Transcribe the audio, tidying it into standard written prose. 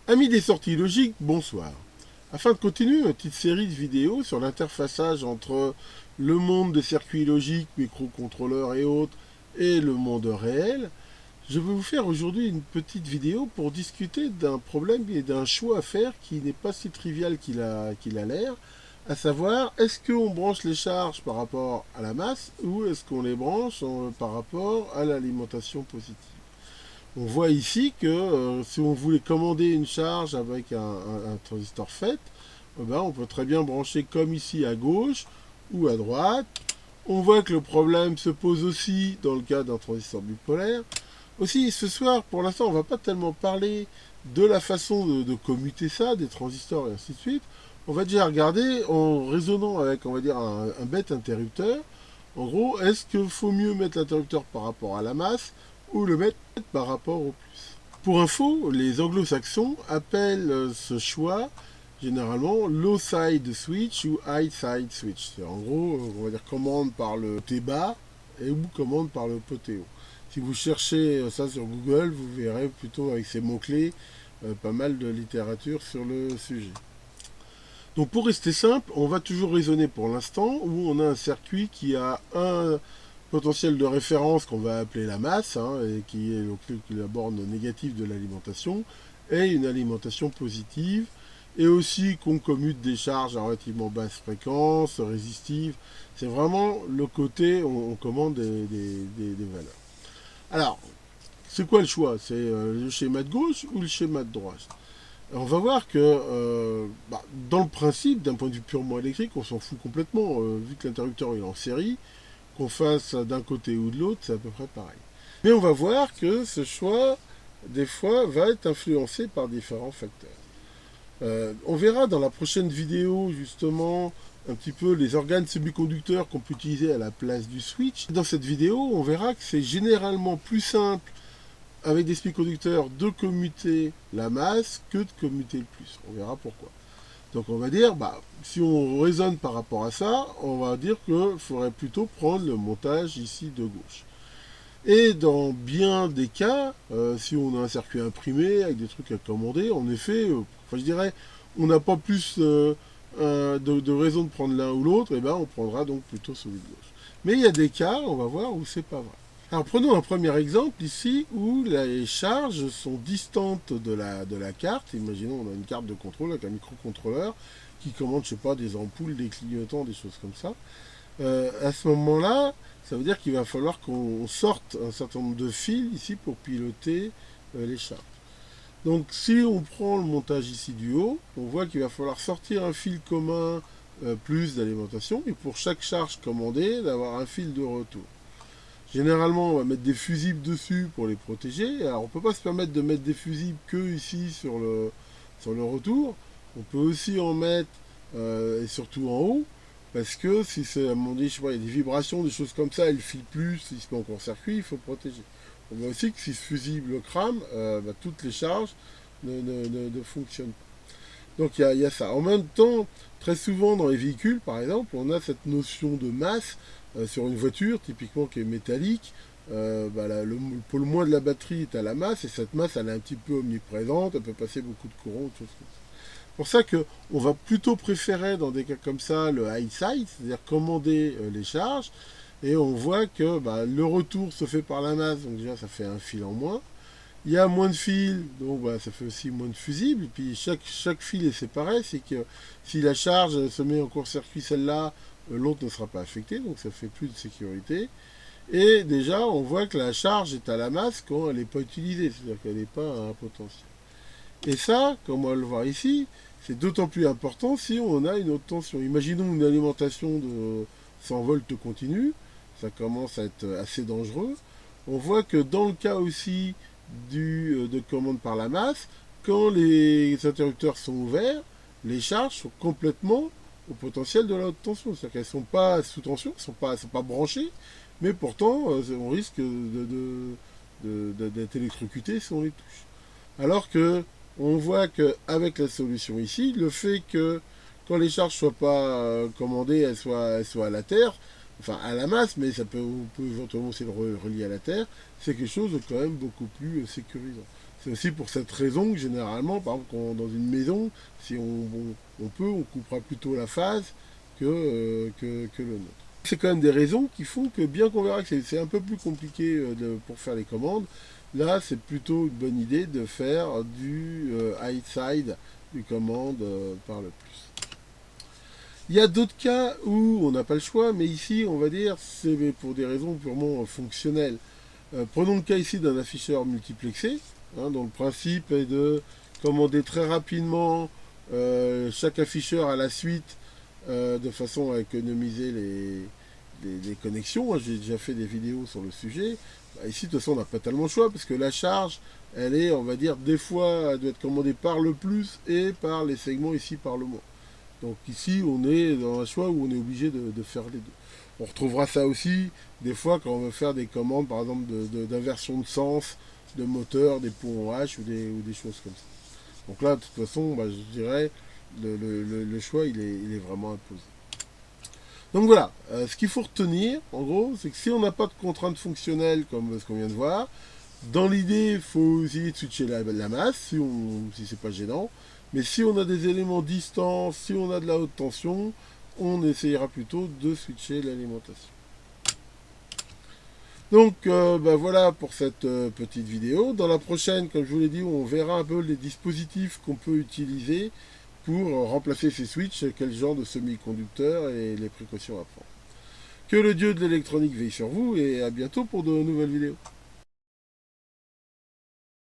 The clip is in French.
Amis des sorties logiques, bonsoir. Afin de continuer une petite série de vidéos sur l'interfaçage entre le monde des circuits logiques, microcontrôleurs et autres, et le monde réel, je vais vous faire aujourd'hui une petite vidéo pour discuter d'un problème et d'un choix à faire qui n'est pas si trivial qu'il a l'air, à savoir, est-ce qu'on branche les charges par rapport à la masse ou est-ce qu'on les branche par rapport à l'alimentation positive. On voit ici que si on voulait commander une charge avec un transistor FET, ben on peut très bien brancher comme ici à gauche ou à droite. On voit que le problème se pose aussi dans le cas d'un transistor bipolaire. Aussi, ce soir, pour l'instant, on ne va pas tellement parler de la façon de commuter ça, des transistors et ainsi de suite. On va déjà regarder en raisonnant avec, on va dire, un bête interrupteur. En gros, est-ce qu'il faut mieux mettre l'interrupteur par rapport à la masse ou le mettre par rapport au plus? Pour info, les anglo-saxons appellent ce choix généralement low side switch ou high side switch. C'est en gros, on va dire commande par le T bas et ou commande par le poté haut. Si vous cherchez ça sur Google, vous verrez plutôt avec ces mots-clés pas mal de littérature sur le sujet. Donc pour rester simple, on va toujours raisonner pour l'instant où on a un circuit qui a un potentiel de référence qu'on va appeler la masse, hein, et qui est donc la borne négative de l'alimentation, et une alimentation positive, et aussi qu'on commute des charges à relativement basse fréquence, résistives. C'est vraiment le côté, on commande des valeurs. Alors, c'est quoi le choix? C'est le schéma de gauche ou le schéma de droite? On va voir que dans le principe, d'un point de vue purement électrique, on s'en fout complètement. Vu que l'interrupteur est en série, qu'on fasse d'un côté ou de l'autre, c'est à peu près pareil. Mais on va voir que ce choix, des fois, va être influencé par différents facteurs. On verra dans la prochaine vidéo, justement, un petit peu les organes semi-conducteurs qu'on peut utiliser à la place du switch. Dans cette vidéo, on verra que c'est généralement plus simple avec des semi-conducteurs de commuter la masse que de commuter le plus. On verra pourquoi. Donc on va dire, si on raisonne par rapport à ça, on va dire qu'il faudrait plutôt prendre le montage ici de gauche. Et dans bien des cas, si on a un circuit imprimé avec des trucs à commander, en effet, je dirais, on n'a pas plus de raison de prendre l'un ou l'autre, et ben on prendra donc plutôt celui de gauche. Mais il y a des cas, on va voir, où c'est pas vrai. Alors prenons un premier exemple ici où les charges sont distantes de la carte. Imaginons on a une carte de contrôle avec un microcontrôleur qui commande, je sais pas, des ampoules, des clignotants, des choses comme ça. À ce moment-là, ça veut dire qu'il va falloir qu'on sorte un certain nombre de fils ici pour piloter les charges. Donc si on prend le montage ici du haut, on voit qu'il va falloir sortir un fil commun plus d'alimentation et pour chaque charge commandée, d'avoir un fil de retour. Généralement, on va mettre des fusibles dessus pour les protéger. Alors, on ne peut pas se permettre de mettre des fusibles que ici sur le retour. On peut aussi en mettre, et surtout en haut, parce que si c'est, à un moment donné, je sais pas, il y a des vibrations, des choses comme ça, elle file plus, il se met en court-circuit, il faut protéger. On voit aussi que si ce fusible crame, toutes les charges ne fonctionnent pas. Donc il y a ça. En même temps, très souvent dans les véhicules, par exemple, on a cette notion de masse sur une voiture, typiquement qui est métallique. Le moins de la batterie est à la masse, et cette masse, elle est un petit peu omniprésente, elle peut passer beaucoup de courant, choses comme ça. C'est pour ça qu'on va plutôt préférer, dans des cas comme ça, le high side, c'est-à-dire commander les charges, et on voit que le retour se fait par la masse, donc déjà ça fait un fil en moins. Il y a moins de fils, donc ça fait aussi moins de fusibles. Et puis chaque fil est séparé, c'est que si la charge se met en court-circuit celle-là, l'autre ne sera pas affecté, donc ça fait plus de sécurité. Et déjà, on voit que la charge est à la masse quand elle n'est pas utilisée, c'est-à-dire qu'elle n'est pas à un potentiel. Et ça, comme on va le voir ici, c'est d'autant plus important si on a une haute tension. Imaginons une alimentation de 100 volts continue, ça commence à être assez dangereux. On voit que dans le cas aussi de commande par la masse, quand les interrupteurs sont ouverts, les charges sont complètement au potentiel de la haute tension. C'est-à-dire qu'elles ne sont pas sous tension, elles ne sont pas branchées, mais pourtant on risque d'être électrocuté si on les touche. Alors que on voit qu'avec la solution ici, le fait que quand les charges ne soient pas commandées, elles soient à la terre, enfin à la masse, mais on peut éventuellement aussi le relier à la terre, c'est quelque chose de quand même beaucoup plus sécurisant. C'est aussi pour cette raison que généralement, par exemple, dans une maison, si on peut, on coupera plutôt la phase que le nôtre. C'est quand même des raisons qui font que, bien qu'on verra que c'est un peu plus compliqué pour faire les commandes, là c'est plutôt une bonne idée de faire du hide side, du commande par le plus. Il y a d'autres cas où on n'a pas le choix, mais ici on va dire c'est pour des raisons purement fonctionnelles. Prenons le cas ici d'un afficheur multiplexé, dont le principe est de commander très rapidement chaque afficheur à la suite de façon à économiser les connexions. J'ai déjà fait des vidéos sur le sujet. Ici, de toute façon, on n'a pas tellement le choix parce que la charge, elle est, on va dire, des fois, elle doit être commandée par le plus et par les segments ici par le moins. Donc ici, on est dans un choix où on est obligé de faire les deux. On retrouvera ça aussi des fois quand on veut faire des commandes, par exemple, d'inversion de sens, de moteur, des ponts en H ou des choses comme ça. Donc là, de toute façon, je dirais, le choix, il est vraiment imposé. Donc voilà, ce qu'il faut retenir, en gros, c'est que si on n'a pas de contraintes fonctionnelles, comme ce qu'on vient de voir, dans l'idée, il faut essayer de switcher la masse, si c'est pas gênant. Mais si on a des éléments distants, si on a de la haute tension, on essayera plutôt de switcher l'alimentation. Donc voilà pour cette petite vidéo. Dans la prochaine, comme je vous l'ai dit, on verra un peu les dispositifs qu'on peut utiliser pour remplacer ces switches, quel genre de semi-conducteurs et les précautions à prendre. Que le dieu de l'électronique veille sur vous et à bientôt pour de nouvelles vidéos.